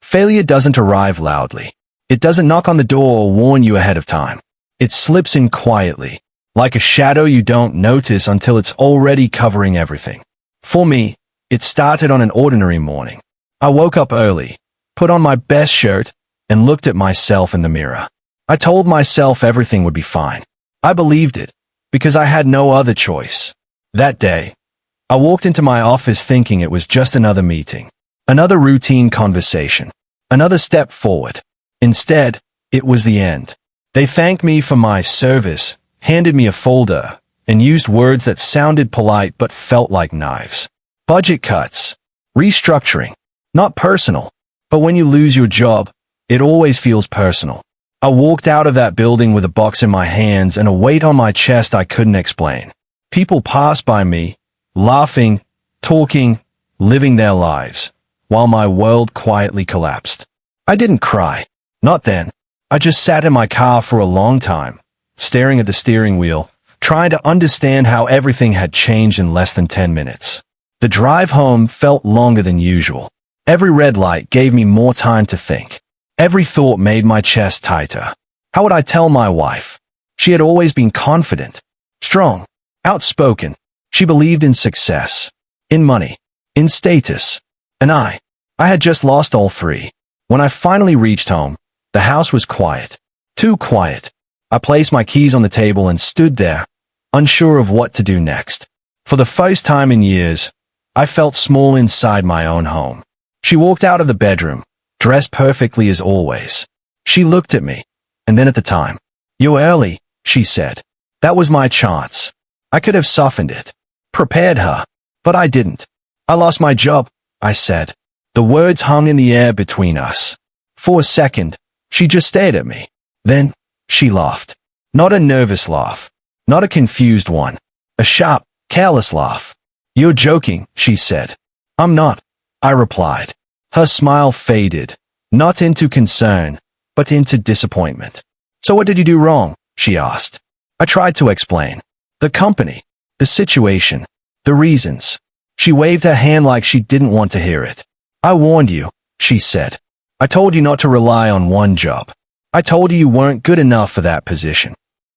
Failure doesn't arrive loudly. It doesn't knock on the door or warn you ahead of time. It slips in quietly, like a shadow you don't notice until it's already covering everything. For me, it started on an ordinary morning. I woke up early, put on my best shirt, and looked at myself in the mirror. I told myself everything would be fine. I believed it, because I had no other choice. That day, I walked into my office thinking it was just another meeting, another routine conversation, another step forward. Instead, it was the end. They thanked me for my service, handed me a folder, and used words that sounded polite but felt like knives. Budget cuts, restructuring, not personal, but when you lose your job, it always feels personal. I walked out of that building with a box in my hands and a weight on my chest I couldn't explain. People passed by me, laughing, talking, living their lives, while my world quietly collapsed. I didn't cry. Not then. I just sat in my car for a long time, staring at the steering wheel, trying to understand how everything had changed in less than 10 minutes. The drive home felt longer than usual. Every red light gave me more time to think. Every thought made my chest tighter. How would I tell my wife? She had always been confident, strong, outspoken. She believed in success, in money, in status. And I had just lost all three. When I finally reached home, the house was quiet. Too quiet. I placed my keys on the table and stood there, unsure of what to do next. For the first time in years, I felt small inside my own home. She walked out of the bedroom, dressed perfectly as always. She looked at me, and then at the time. "You're early," she said. That was my chance. I could have softened it, prepared her, but I didn't. "I lost my job," I said. The words hung in the air between us. For a second, she just stared at me. Then, she laughed. Not a nervous laugh. Not a confused one. A sharp, careless laugh. "You're joking," she said. "I'm not," I replied. Her smile faded, not into concern, but into disappointment. "So what did you do wrong?" she asked. I tried to explain. The company, the situation, the reasons. She waved her hand like she didn't want to hear it. "I warned you," she said. "I told you not to rely on one job. I told you weren't good enough for that position."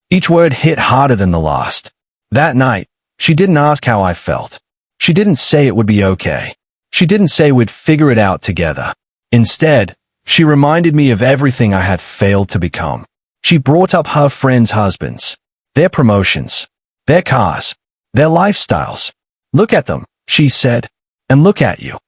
Each word hit harder than the last. That night, she didn't ask how I felt. She didn't say it would be okay. She didn't say we'd figure it out together. Instead, she reminded me of everything I had failed to become. She brought up her friends' husbands, their promotions, their cars, their lifestyles. "Look at them," she said, "and look at you."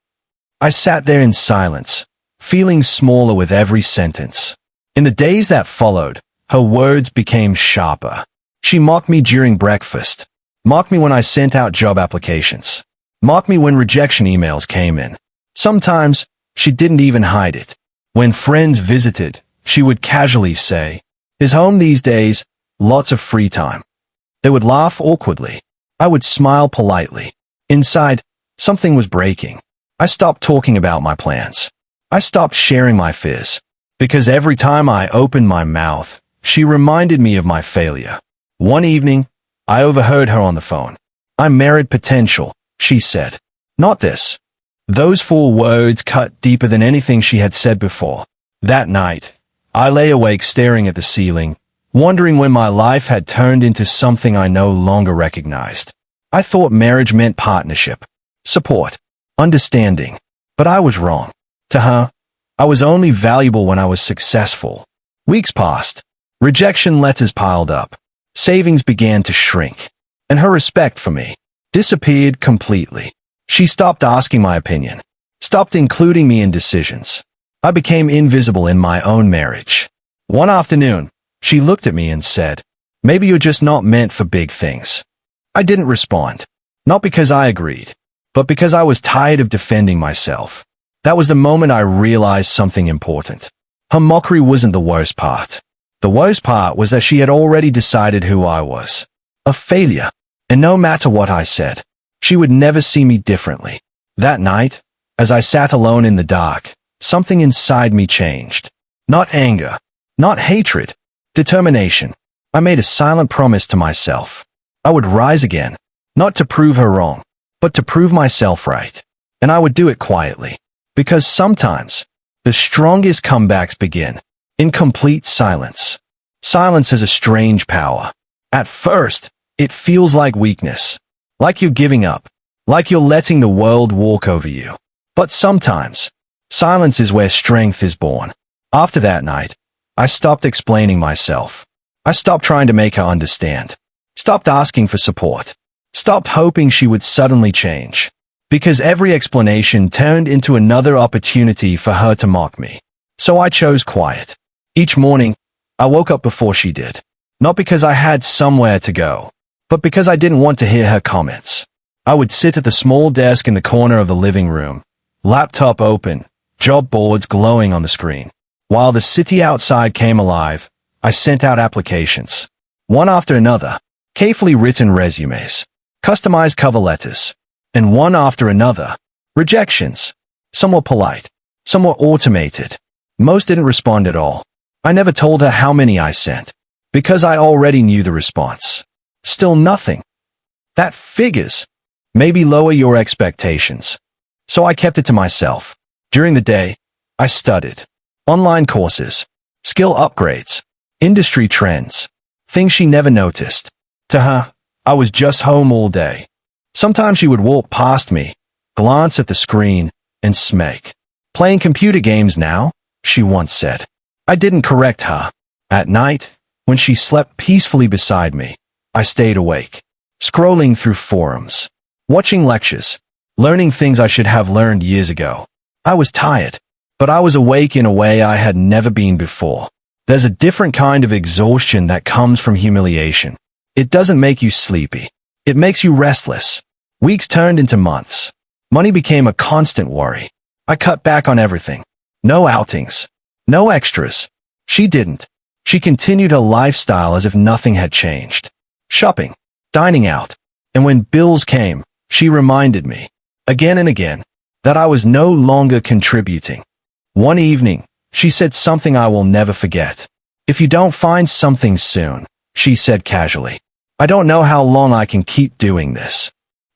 I sat there in silence, feeling smaller with every sentence. In the days that followed, her words became sharper. She mocked me during breakfast, mocked me when I sent out job applications, mocked me when rejection emails came in. Sometimes, she didn't even hide it. When friends visited, she would casually say, "Is home these days, lots of free time." They would laugh awkwardly. I would smile politely. Inside, something was breaking. I stopped talking about my plans. I stopped sharing my fears. Because every time I opened my mouth, she reminded me of my failure. One evening, I overheard her on the phone. "I'm married potential," she said. Not this. Those 4 words cut deeper than anything she had said before. That night, I lay awake staring at the ceiling, wondering when my life had turned into something I no longer recognized. I thought marriage meant partnership, support, understanding, but I was wrong. To her, I was only valuable when I was successful. Weeks passed. Rejection letters piled up. Savings began to shrink. And her respect for me disappeared completely. She stopped asking my opinion, stopped including me in decisions. I became invisible in my own marriage. One afternoon, she looked at me and said, "Maybe you're just not meant for big things." I didn't respond. Not because I agreed, but because I was tired of defending myself. That was the moment I realized something important. Her mockery wasn't the worst part. The worst part was that she had already decided who I was. A failure. And no matter what I said, she would never see me differently. That night, as I sat alone in the dark, something inside me changed. Not anger, not hatred, determination. I made a silent promise to myself. I would rise again, not to prove her wrong, but to prove myself right. And I would do it quietly. Because sometimes, the strongest comebacks begin in complete silence. Silence has a strange power. At first, it feels like weakness, like you're giving up, like you're letting the world walk over you. But sometimes, silence is where strength is born. After that night, I stopped explaining myself. I stopped trying to make her understand. Stopped asking for support. Stopped hoping she would suddenly change. Because every explanation turned into another opportunity for her to mock me. So I chose quiet. Each morning, I woke up before she did. Not because I had somewhere to go, but because I didn't want to hear her comments. I would sit at the small desk in the corner of the living room, laptop open, job boards glowing on the screen. While the city outside came alive, I sent out applications. One after another, carefully written resumes, customized cover letters, and one after another, rejections. Some were polite, some were automated. Most didn't respond at all. I never told her how many I sent, because I already knew the response. Still nothing. That figures. Maybe lower your expectations. So I kept it to myself. During the day, I studied. Online courses, skill upgrades, industry trends, things she never noticed. To her, I was just home all day. Sometimes she would walk past me, glance at the screen, and smirk. Playing computer games now, she once said. I didn't correct her. At night, when she slept peacefully beside me, I stayed awake, scrolling through forums, watching lectures, learning things I should have learned years ago. I was tired, but I was awake in a way I had never been before. There's a different kind of exhaustion that comes from humiliation. It doesn't make you sleepy. It makes you restless. Weeks turned into months. Money became a constant worry. I cut back on everything. No outings. No extras. She didn't. She continued her lifestyle as if nothing had changed. Shopping, dining out, and when bills came, she reminded me, again and again, that I was no longer contributing. One evening, she said something I will never forget. If you don't find something soon, she said casually, I don't know how long I can keep doing this.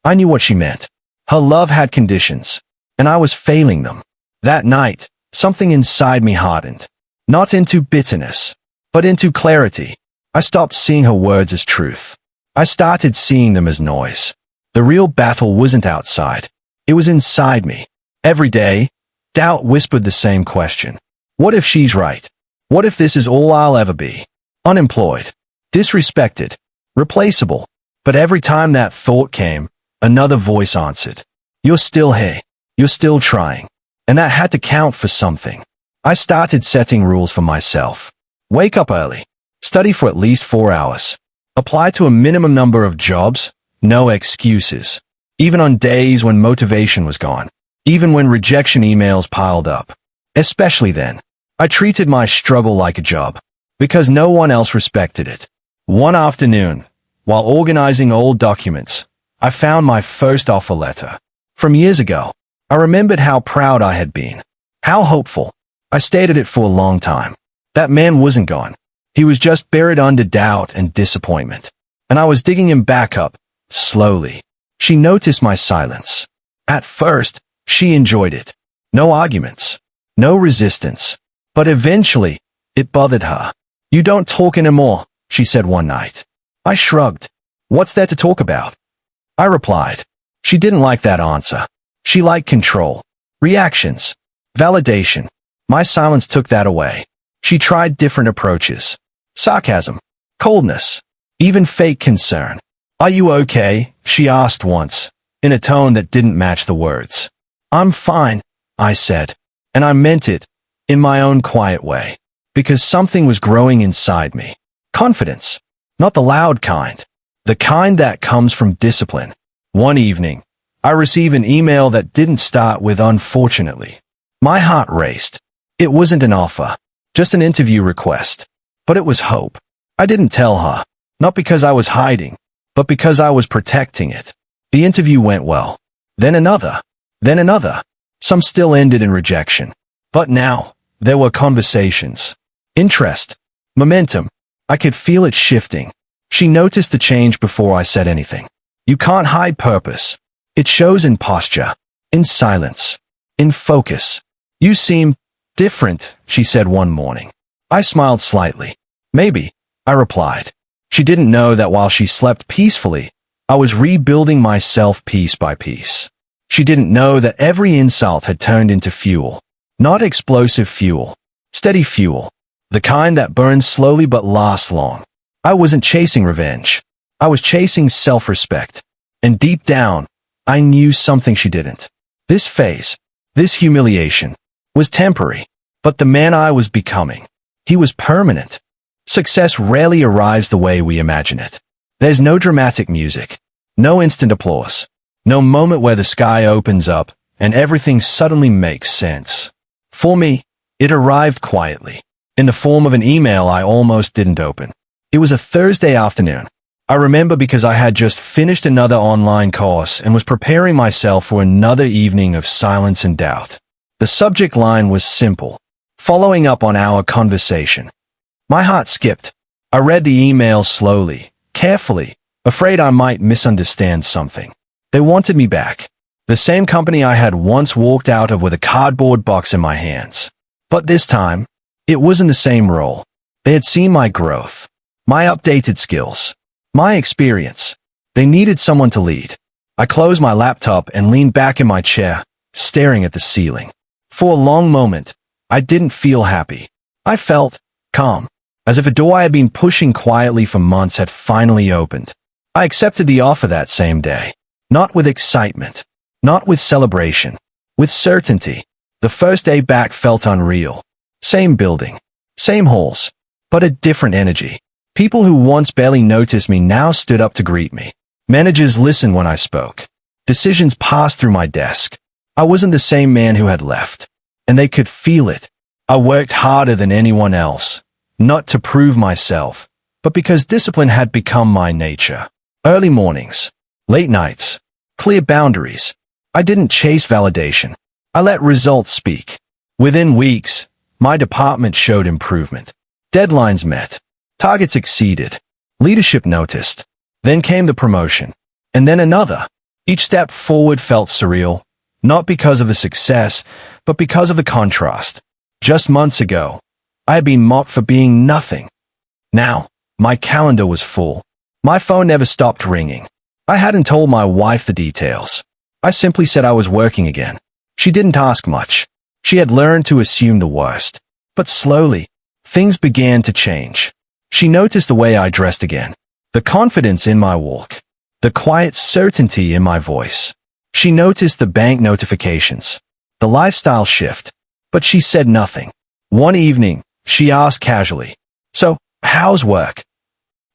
I knew what she meant. Her love had conditions, and I was failing them. That night, something inside me hardened. Not into bitterness, but into clarity. I stopped seeing her words as truth. I started seeing them as noise. The real battle wasn't outside. It was inside me. Every day, doubt whispered the same question. What if she's right? What if this is all I'll ever be? Unemployed, disrespected, replaceable. But every time that thought came, another voice answered. You're still here. You're still trying. And that had to count for something. I started setting rules for myself. Wake up early. Study for at least 4 hours. Apply to a minimum number of jobs. No excuses. Even on days when motivation was gone. Even when rejection emails piled up. Especially then. I treated my struggle like a job. Because no one else respected it. One afternoon, while organizing old documents, I found my first offer letter. From years ago. I remembered how proud I had been. How hopeful. I stared at it for a long time. That man wasn't gone. He was just buried under doubt and disappointment. And I was digging him back up, slowly. She noticed my silence. At first, she enjoyed it. No arguments. No resistance. But eventually, it bothered her. You don't talk anymore, she said one night. I shrugged. What's there to talk about? I replied. She didn't like that answer. She liked control, reactions, validation. My silence took that away. She tried different approaches. Sarcasm, coldness, even fake concern. Are you okay? She asked once, in a tone that didn't match the words. I'm fine, I said. And I meant it, in my own quiet way. Because something was growing inside me. Confidence. Not the loud kind. The kind that comes from discipline. One evening, I received an email that didn't start with unfortunately. My heart raced. It wasn't an offer, just an interview request. But it was hope. I didn't tell her, not because I was hiding, but because I was protecting it. The interview went well. Then another. Then another. Some still ended in rejection. But now, there were conversations. Interest. Momentum. I could feel it shifting. She noticed the change before I said anything. You can't hide purpose. It shows in posture, in silence, in focus. You seem Different, she said one morning. I smiled slightly. Maybe, I replied. She didn't know that while she slept peacefully, I was rebuilding myself piece by piece. She didn't know that every insult had turned into fuel. Not explosive fuel. Steady fuel. The kind that burns slowly but lasts long. I wasn't chasing revenge. I was chasing self-respect. And deep down, I knew something she didn't. This phase, this humiliation, was temporary. But the man I was becoming, he was permanent. Success rarely arrives the way we imagine it. There's no dramatic music, no instant applause, no moment where the sky opens up and everything suddenly makes sense. For me, it arrived quietly, in the form of an email I almost didn't open. It was a Thursday afternoon. I remember because I had just finished another online course and was preparing myself for another evening of silence and doubt. The subject line was simple, following up on our conversation. My heart skipped. I read the email slowly, carefully, afraid I might misunderstand something. They wanted me back. The same company I had once walked out of with a cardboard box in my hands. But this time, it wasn't the same role. They had seen my growth, my updated skills, my experience. They needed someone to lead. I closed my laptop and leaned back in my chair, staring at the ceiling. For a long moment, I didn't feel happy. I felt calm, as if a door I had been pushing quietly for months had finally opened. I accepted the offer that same day. Not with excitement, not with celebration, with certainty. The first day back felt unreal. Same building, same halls, but a different energy. People who once barely noticed me now stood up to greet me. Managers listened when I spoke. Decisions passed through my desk. I wasn't the same man who had left, and they could feel it. I worked harder than anyone else, not to prove myself, but because discipline had become my nature. Early mornings, late nights, clear boundaries. I didn't chase validation. I let results speak. Within weeks, my department showed improvement. Deadlines met. Targets exceeded. Leadership noticed. Then came the promotion. And then another. Each step forward felt surreal, not because of the success, but because of the contrast. Just months ago, I had been mocked for being nothing. Now, my calendar was full. My phone never stopped ringing. I hadn't told my wife the details. I simply said I was working again. She didn't ask much. She had learned to assume the worst. But slowly, things began to change. She noticed the way I dressed again, the confidence in my walk, the quiet certainty in my voice. She noticed the bank notifications, the lifestyle shift, but she said nothing. One evening, she asked casually, "So, how's work?"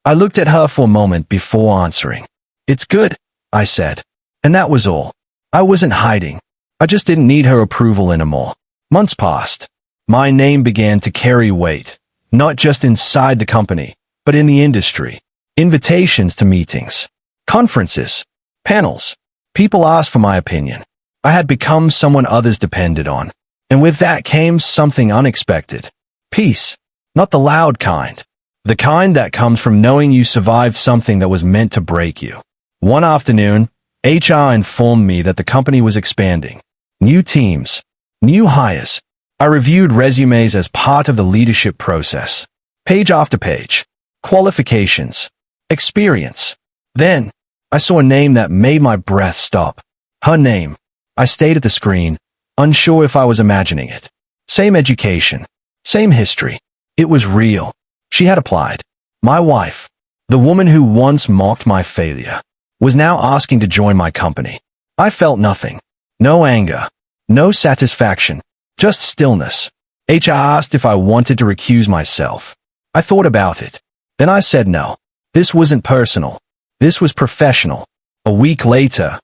I looked at her for a moment before answering. "It's good," I said. And that was all. I wasn't hiding. I just didn't need her approval anymore. Months passed. My name began to carry weight, not just inside the company, but in the industry. Invitations to meetings, conferences, panels. People asked for my opinion. I had become someone others depended on. And with that came something unexpected. Peace. Not the loud kind. The kind that comes from knowing you survived something that was meant to break you. One afternoon, HR informed me that the company was expanding. New teams, new hires. I reviewed resumes as part of the leadership process. Page after page. Qualifications. Experience. Then, I saw a name that made my breath stop. Her name. I stayed at the screen, unsure if I was imagining it. Same education. Same history. It was real. She had applied. My wife, the woman who once mocked my failure, was now asking to join my company. I felt nothing. No anger. No satisfaction. Just stillness. HR asked if I wanted to recuse myself. I thought about it. Then I said no. This wasn't personal. This was professional. A week later,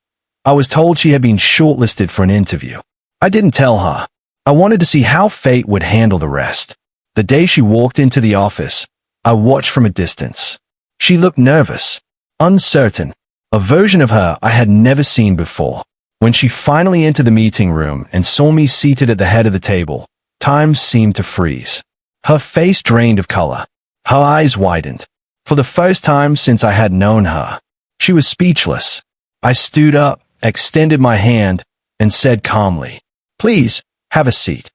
I was told she had been shortlisted for an interview. I didn't tell her. I wanted to see how fate would handle the rest. The day she walked into the office, I watched from a distance. She looked nervous, uncertain, a version of her I had never seen before. When she finally entered the meeting room and saw me seated at the head of the table, time seemed to freeze. Her face drained of color. Her eyes widened. For the first time since I had known her, she was speechless. I stood up, extended my hand, and said calmly, "Please, have a seat."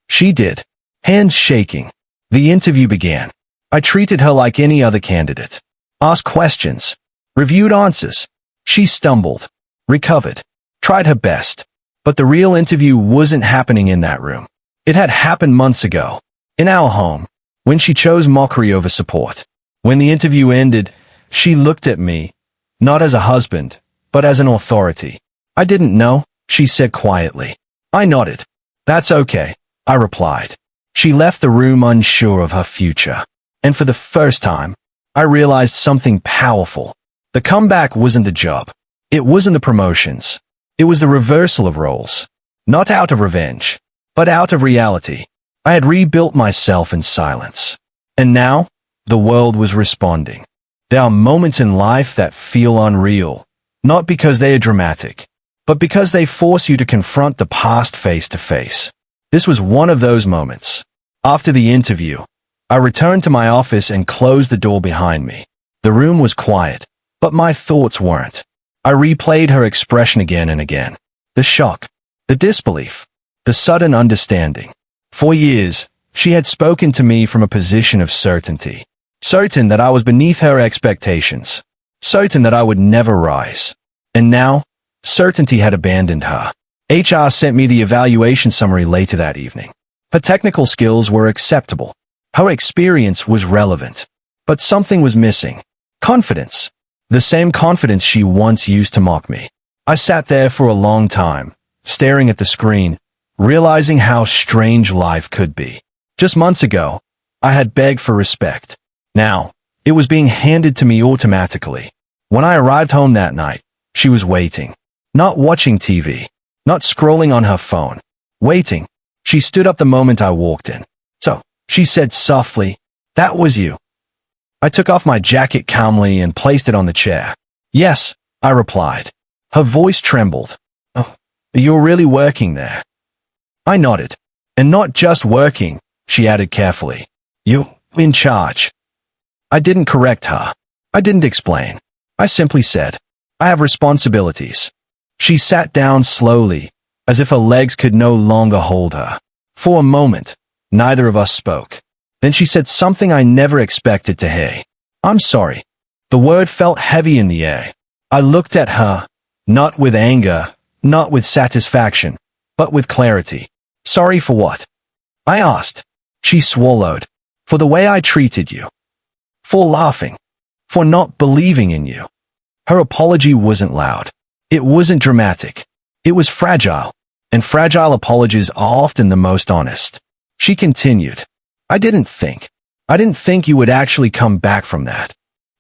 She did. Hands shaking. The interview began. I treated her like any other candidate. Asked questions. Reviewed answers. She stumbled. Recovered. Tried her best. But the real interview wasn't happening in that room. It had happened months ago. In our home. When she chose mockery over support. When the interview ended, she looked at me. Not as a husband, but as an authority. I didn't know, she said quietly. I nodded. That's okay, I replied. She left the room unsure of her future. And for the first time, I realized something powerful. The comeback wasn't the job. It wasn't the promotions. It was the reversal of roles. Not out of revenge, but out of reality. I had rebuilt myself in silence. And now, the world was responding. There are moments in life that feel unreal, not because they are dramatic, but because they force you to confront the past face to face. This was one of those moments. After the interview, I returned to my office and closed the door behind me. The room was quiet, but my thoughts weren't. I replayed her expression again and again. The shock, the disbelief, the sudden understanding. For years, she had spoken to me from a position of certainty. Certain that I was beneath her expectations. Certain that I would never rise. And now, certainty had abandoned her. HR sent me the evaluation summary later that evening. Her technical skills were acceptable. Her experience was relevant. But something was missing. Confidence. The same confidence she once used to mock me. I sat there for a long time, staring at the screen, realizing how strange life could be. Just months ago, I had begged for respect. Now, it was being handed to me automatically. When I arrived home that night, she was waiting. Not watching TV. Not scrolling on her phone. Waiting. She stood up the moment I walked in. So, she said softly, "That was you." I took off my jacket calmly and placed it on the chair. "Yes," I replied. Her voice trembled. "Oh, you're really working there?" I nodded. "And not just working," she added carefully. "You're in charge." I didn't correct her. I didn't explain. I simply said, "I have responsibilities." She sat down slowly, as if her legs could no longer hold her. For a moment, neither of us spoke. Then she said something I never expected to hear. "I'm sorry." The word felt heavy in the air. I looked at her, not with anger, not with satisfaction, but with clarity. "Sorry for what?" I asked. She swallowed. "For the way I treated you. For laughing. For not believing in you." Her apology wasn't loud. It wasn't dramatic. It was fragile. And fragile apologies are often the most honest. She continued. I didn't think you would actually come back from that."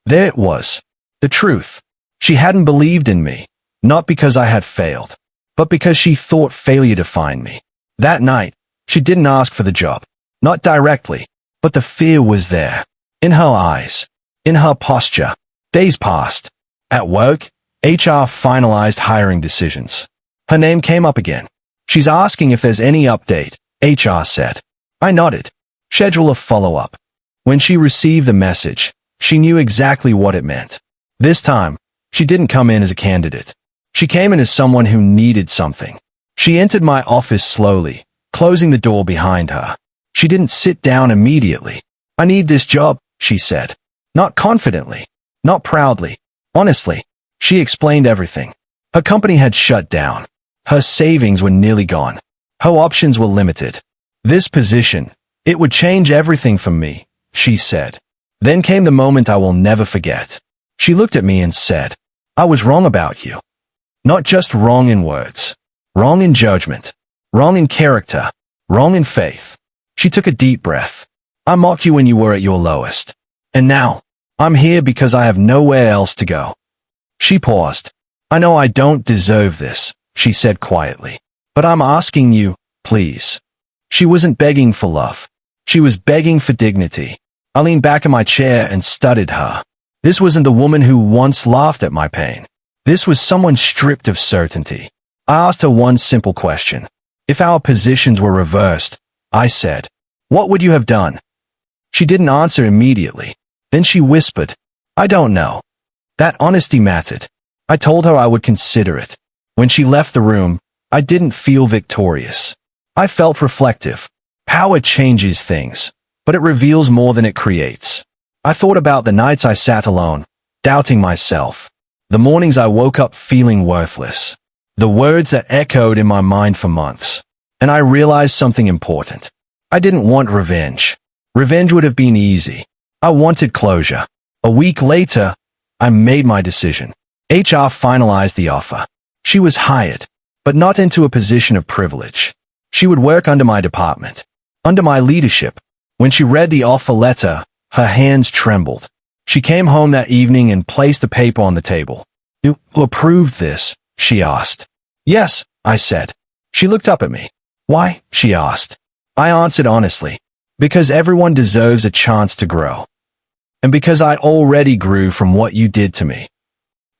There it was. The truth. She hadn't believed in me, not because I had failed, but because she thought failure defined me. That night, she didn't ask for the job. Not directly, but the fear was there. In her eyes. In her posture. Days passed. At work, HR finalized hiring decisions. Her name came up again. "She's asking if there's any update," HR said. I nodded. Schedule a follow-up. When she received the message, she knew exactly what it meant. This time, she didn't come in as a candidate. She came in as someone who needed something. She entered my office slowly, closing the door behind her. She didn't sit down immediately. "I need this job," she said. Not confidently, not proudly, honestly. She explained everything. Her company had shut down. Her savings were nearly gone. Her options were limited. This position, it would change everything for me, she said. Then came the moment I will never forget. She looked at me and said, "I was wrong about you. Not just wrong in words. Wrong in judgment. Wrong in character. Wrong in faith." She took a deep breath. "I mocked you when you were at your lowest. And now, I'm here because I have nowhere else to go." She paused. "I know I don't deserve this," she said quietly. "But I'm asking you, please." She wasn't begging for love. She was begging for dignity. I leaned back in my chair and studied her. This wasn't the woman who once laughed at my pain. This was someone stripped of certainty. I asked her one simple question. "If our positions were reversed," I said, "what would you have done?" She didn't answer immediately. Then she whispered, "I don't know." That honesty mattered. I told her I would consider it. When she left the room, I didn't feel victorious. I felt reflective. Power changes things, but it reveals more than it creates. I thought about the nights I sat alone, doubting myself. The mornings I woke up feeling worthless. The words that echoed in my mind for months. And I realized something important. I didn't want revenge. Revenge would have been easy. I wanted closure. A week later, I made my decision. HR finalized the offer. She was hired, but not into a position of privilege. She would work under my department, under my leadership. When she read the offer letter, her hands trembled. She came home that evening and placed the paper on the table. "You approved this?" she asked. "Yes," I said. She looked up at me. "Why?" she asked. I answered honestly. "Because everyone deserves a chance to grow. And because I already grew from what you did to me."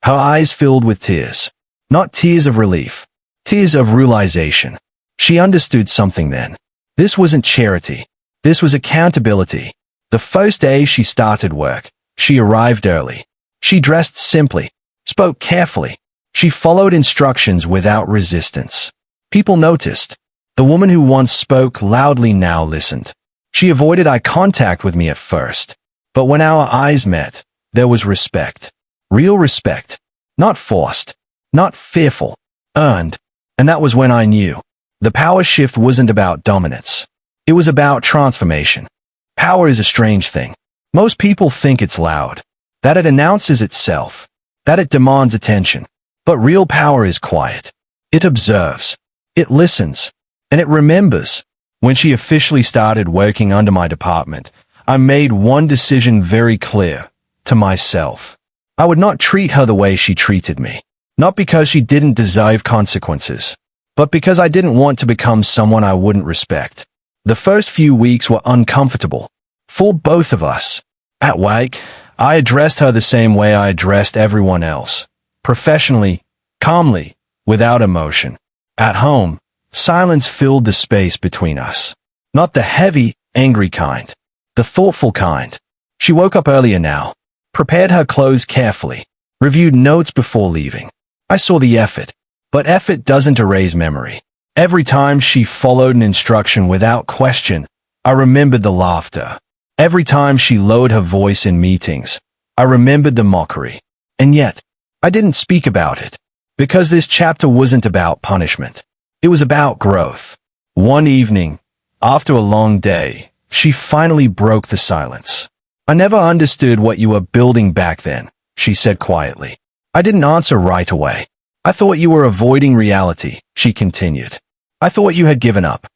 Her eyes filled with tears. Not tears of relief. Tears of realization. She understood something then. This wasn't charity. This was accountability. The first day she started work, she arrived early. She dressed simply, spoke carefully. She followed instructions without resistance. People noticed. The woman who once spoke loudly now listened. She avoided eye contact with me at first. But when our eyes met, there was respect. Real respect. Not forced. Not fearful. Earned. And that was when I knew. The power shift wasn't about dominance. It was about transformation. Power is a strange thing. Most people think it's loud. That it announces itself. That it demands attention. But real power is quiet. It observes. It listens. And it remembers. When she officially started working under my department, I made one decision very clear. To myself. I would not treat her the way she treated me. Not because she didn't deserve consequences, but because I didn't want to become someone I wouldn't respect. The first few weeks were uncomfortable. For both of us. At work, I addressed her the same way I addressed everyone else. Professionally, calmly, without emotion. At home, silence filled the space between us. Not the heavy, angry kind. The thoughtful kind. She woke up earlier now. Prepared her clothes carefully. Reviewed notes before leaving. I saw the effort. But effort doesn't erase memory. Every time she followed an instruction without question, I remembered the laughter. Every time she lowered her voice in meetings, I remembered the mockery. And yet, I didn't speak about it. Because this chapter wasn't about punishment. It was about growth. One evening, after a long day, she finally broke the silence. "I never understood what you were building back then," she said quietly. I didn't answer right away. "I thought you were avoiding reality," she continued. "I thought you had given up."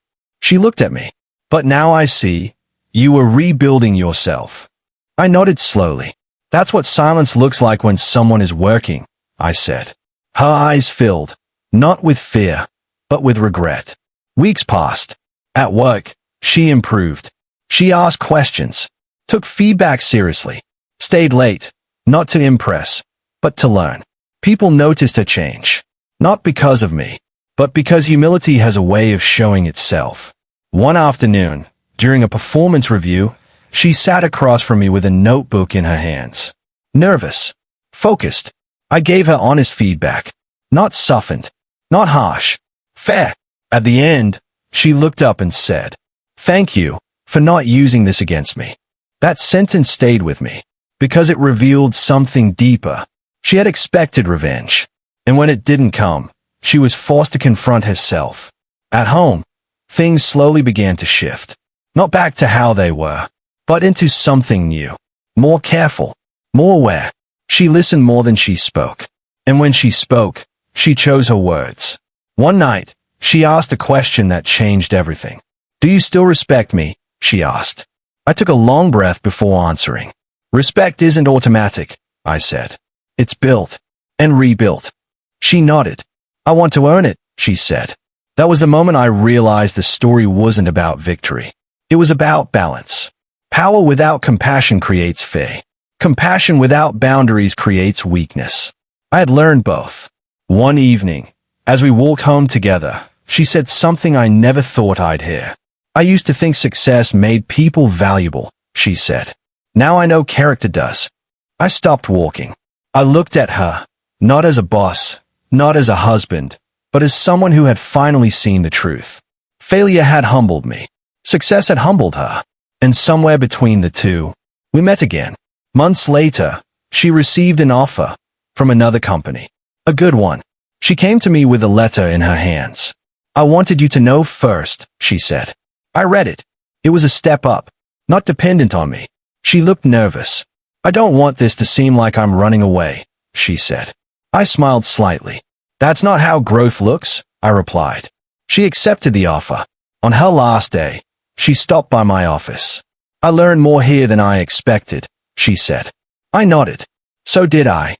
She looked at me. "But now I see. You were rebuilding yourself." I nodded slowly. "That's what silence looks like when someone is working," I said. Her eyes filled, not with fear, but with regret. Weeks passed. At work, she improved. She asked questions, took feedback seriously, stayed late, not to impress, but to learn. People noticed her change, not because of me, but because humility has a way of showing itself. One afternoon, during a performance review, she sat across from me with a notebook in her hands. Nervous, focused. I gave her honest feedback, not softened, not harsh, fair. At the end, she looked up and said, "Thank you for not using this against me." That sentence stayed with me, because it revealed something deeper. She had expected revenge, and when it didn't come, she was forced to confront herself. At home, things slowly began to shift, not back to how they were, but into something new, more careful, more aware. She listened more than she spoke, and when she spoke, she chose her words. One night, she asked a question that changed everything. "Do you still respect me?" she asked. I took a long breath before answering. "Respect isn't automatic," I said. "It's built and rebuilt." She nodded. "I want to earn it," she said. That was the moment I realized the story wasn't about victory. It was about balance. Power without compassion creates fear. Compassion without boundaries creates weakness. I had learned both. One evening, as we walked home together, she said something I never thought I'd hear. "I used to think success made people valuable," she said. "Now I know character does." I stopped walking. I looked at her, not as a boss, not as a husband, but as someone who had finally seen the truth. Failure had humbled me. Success had humbled her. And somewhere between the two, we met again. Months later, she received an offer from another company. A good one. She came to me with a letter in her hands. "I wanted you to know first," she said. I read it. It was a step up, not dependent on me. She looked nervous. "I don't want this to seem like I'm running away," she said. I smiled slightly. "That's not how growth looks," I replied. She accepted the offer. On her last day, she stopped by my office. "I learned more here than I expected," she said. I nodded. So did I.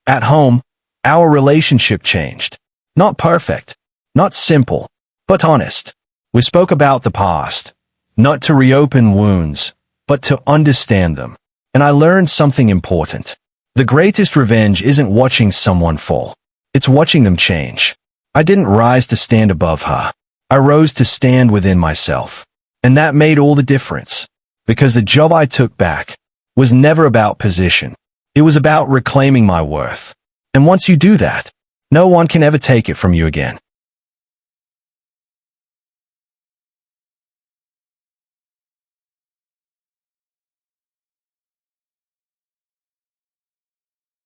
At home, our relationship changed. Not perfect, not simple, but honest. We spoke about the past, not to reopen wounds, but to understand them. And I learned something important. The greatest revenge isn't watching someone fall. It's watching them change. I didn't rise to stand above her. I rose to stand within myself. And that made all the difference. Because the job I took back was never about position. It was about reclaiming my worth. And once you do that, no one can ever take it from you again.